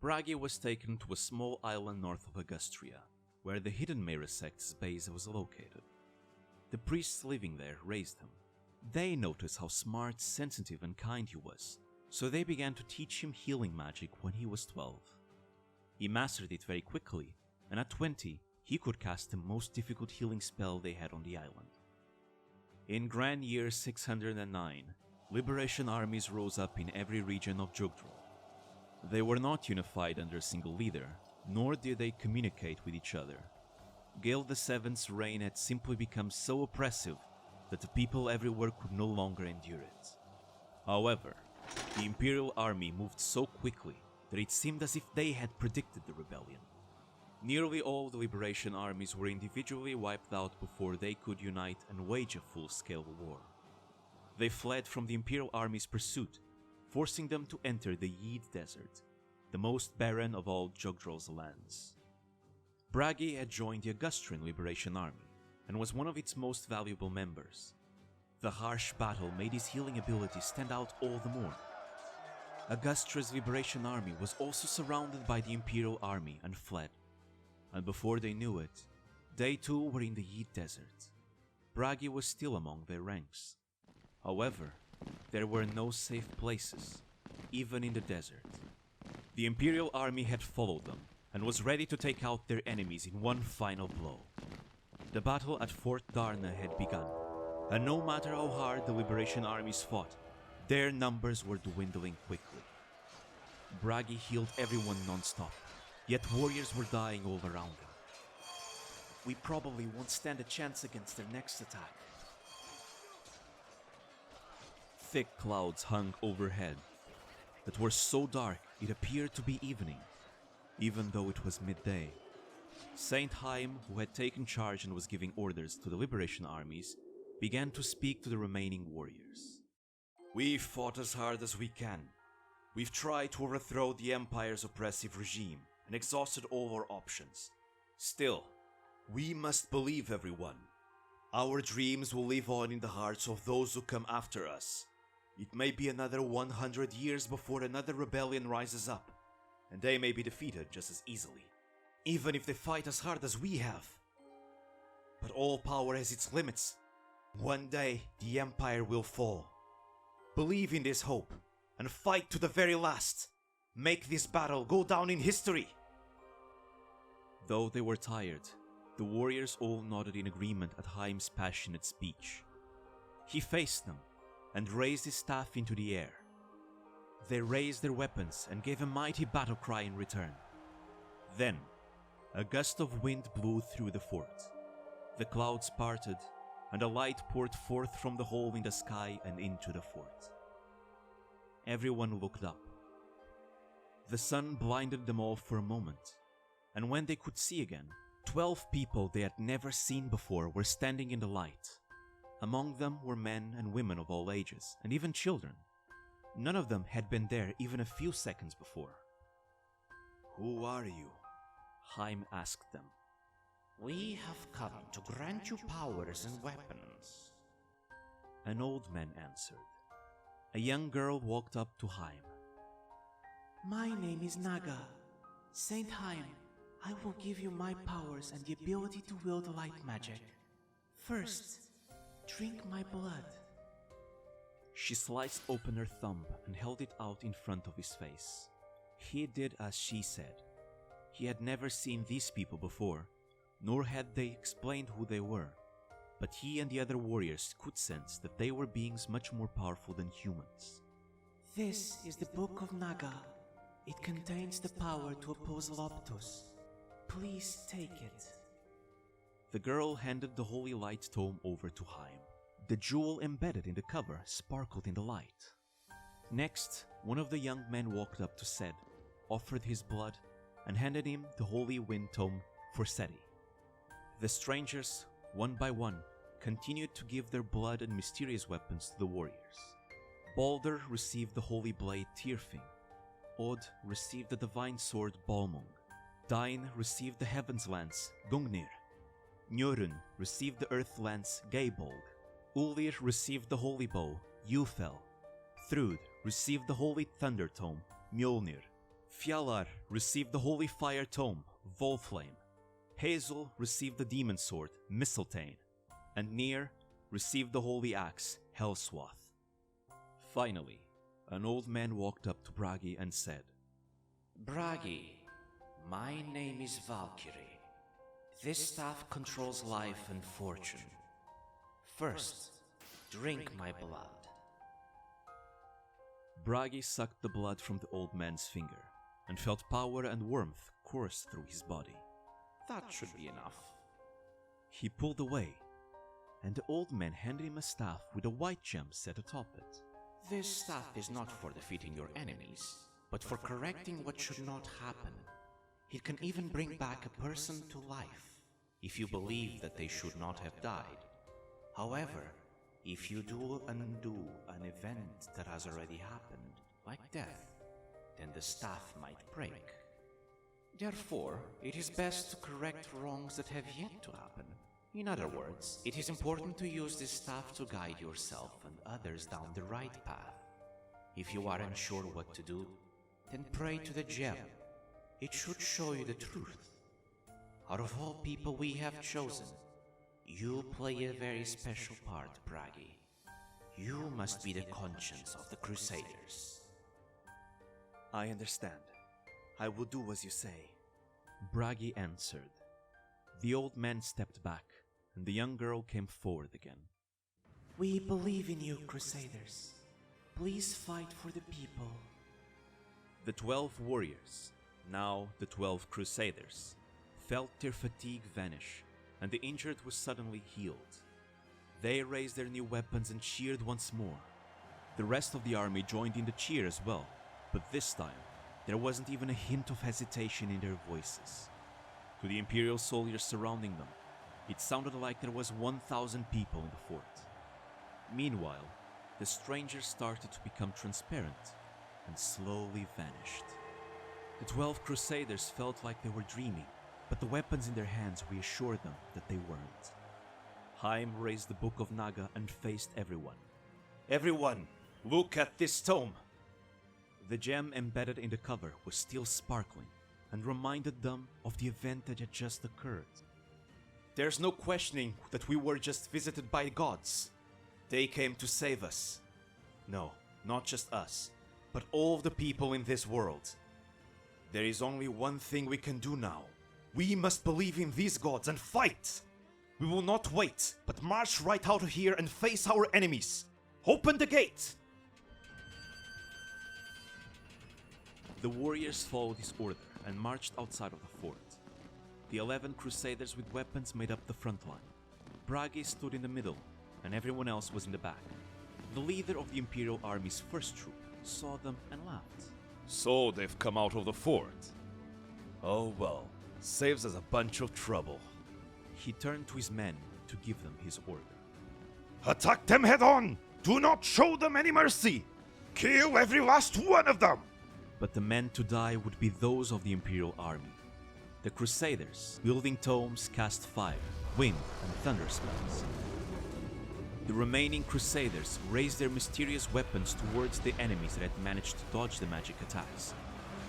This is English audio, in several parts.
Bragi was taken to a small island north of Augustria, where the hidden Mera sect's base was located. The priests living there raised him. They noticed how smart, sensitive and kind he was, so they began to teach him healing magic when he was 12. He mastered it very quickly, and at 20, he could cast the most difficult healing spell they had on the island. In Grand Year 609, liberation armies rose up in every region of Jugdral. They were not unified under a single leader, nor did they communicate with each other. Gale VII's reign had simply become so oppressive that the people everywhere could no longer endure it. However, the Imperial army moved so quickly that it seemed as if they had predicted the rebellion. Nearly all the liberation armies were individually wiped out before they could unite and wage a full-scale war. They fled from the Imperial army's pursuit, forcing them to enter the Yid Desert, the most barren of all Jugdral's lands. Bragi had joined the Augustrian Liberation Army and was one of its most valuable members. The harsh battle made his healing ability stand out all the more. Augustria's Liberation Army was also surrounded by the Imperial Army and fled, and before they knew it, they too were in the Yid Desert. Bragi was still among their ranks. However, there were no safe places, even in the desert. The Imperial army had followed them, and was ready to take out their enemies in one final blow. The battle at Fort Darna had begun, and no matter how hard the liberation armies fought, their numbers were dwindling quickly. Bragi healed everyone non-stop, yet warriors were dying all around him. We probably won't stand a chance against their next attack. Thick clouds hung overhead that were so dark it appeared to be evening, even though it was midday. Saint Haim, who had taken charge and was giving orders to the liberation armies, began to speak to the remaining warriors. We've fought as hard as we can. We've tried to overthrow the Empire's oppressive regime and exhausted all our options. Still, we must believe everyone. Our dreams will live on in the hearts of those who come after us. It may be another 100 years before another rebellion rises up, and they may be defeated just as easily, even if they fight as hard as we have. But all power has its limits. One day, the Empire will fall. Believe in this hope, and fight to the very last. Make this battle go down in history. Though they were tired, the warriors all nodded in agreement at Haim's passionate speech. He faced them, and raised his staff into the air. They raised their weapons and gave a mighty battle cry in return. Then, a gust of wind blew through the fort. The clouds parted, and a light poured forth from the hole in the sky and into the fort. Everyone looked up. The sun blinded them all for a moment, and when they could see again, 12 people they had never seen before were standing in the light. Among them were men and women of all ages, and even children. None of them had been there even a few seconds before. "Who are you?" Haim asked them. "We have come to grant you powers and weapons." An old man answered. A young girl walked up to Haim. "My name is Naga. Saint Haim, I will give you my powers and the ability to wield light magic. First, drink my blood." She sliced open her thumb and held it out in front of his face. He did as she said. He had never seen these people before, nor had they explained who they were, but he and the other warriors could sense that they were beings much more powerful than humans. "This is the Book of Naga. It contains the power to oppose Loptus. Please take it." The girl handed the holy light tome over to Haim. The jewel embedded in the cover sparkled in the light. Next, one of the young men walked up to Sed, offered his blood, and handed him the holy wind tome for Seti. The strangers, one by one, continued to give their blood and mysterious weapons to the warriors. Balder received the holy blade Tirfing. Od received the divine sword Balmung. Dain received the heaven's lance Gungnir. Njörun received the earth lance Geibolg. Ulir received the holy bow Yufel. Thrud received the holy thunder tome Mjolnir. Fjalar received the Holy Fire Tome, Volflame. Hazel received the Demon Sword, Mistletoe. And Nier received the Holy Axe, Hellswath. Finally, an old man walked up to Bragi and said, Bragi, my name is Valkyrie. This staff controls life and fortune. First, drink my blood. Bragi sucked the blood from the old man's finger and felt power and warmth course through his body. That should be enough. He pulled away, and the old man handed him a staff with a white gem set atop it. This staff is not for defeating your enemies, but for correcting what should not happen. It can even bring back a person to life, if you believe that they should not have died. However, if you do undo an event that has already happened, like death, then the staff might break. Therefore, it is best to correct wrongs that have yet to happen. In other words, it is important to use this staff to guide yourself and others down the right path. If you are unsure what to do, then pray to the gem. It should show you the truth. Out of all people we have chosen, you play a very special part, Bragi. You must be the conscience of the Crusaders. I understand. I will do as you say. Bragi answered. The old man stepped back, and the young girl came forward again. We believe in you, Crusaders. Please fight for the people. The 12 warriors, now the 12 Crusaders, felt their fatigue vanish, and the injured was suddenly healed. They raised their new weapons and cheered once more. The rest of the army joined in the cheer as well, but this time, there wasn't even a hint of hesitation in their voices. To the Imperial soldiers surrounding them, it sounded like there was 1,000 people in the fort. Meanwhile, the strangers started to become transparent and slowly vanished. The 12 Crusaders felt like they were dreaming, but the weapons in their hands reassured them that they weren't. Haim raised the Book of Naga and faced everyone. Everyone, look at this tome! The gem embedded in the cover was still sparkling and reminded them of the event that had just occurred. There's no questioning that we were just visited by gods. They came to save us. No, not just us, but all of the people in this world. There is only one thing we can do now. We must believe in these gods and fight! We will not wait, but march right out of here and face our enemies! Open the gate! The warriors followed his order and marched outside of the fort. The 11 Crusaders with weapons made up the front line. Bragi stood in the middle, and everyone else was in the back. The leader of the Imperial Army's first troop saw them and laughed. So they've come out of the fort. Oh well, saves us a bunch of trouble. He turned to his men to give them his order. Attack them head on! Do not show them any mercy! Kill every last one of them! But the men to die would be those of the Imperial Army. The Crusaders, wielding tomes, cast fire, wind, and thunder spells. The remaining Crusaders raised their mysterious weapons towards the enemies that had managed to dodge the magic attacks.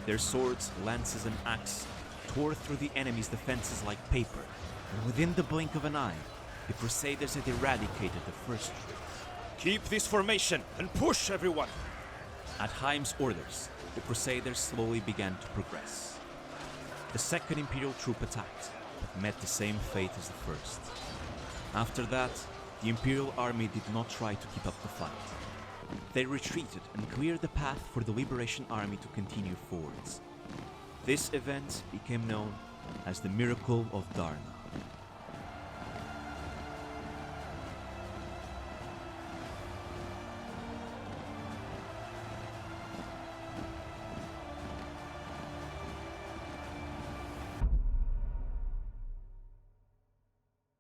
Their swords, lances, and axes tore through the enemy's defenses like paper, and within the blink of an eye, the Crusaders had eradicated the first troop. Keep this formation and push everyone! At Haim's orders, the Crusaders slowly began to progress. The second Imperial troop attacked, but met the same fate as the first. After that, the Imperial Army did not try to keep up the fight. They retreated and cleared the path for the Liberation Army to continue forwards. This event became known as the Miracle of Darna.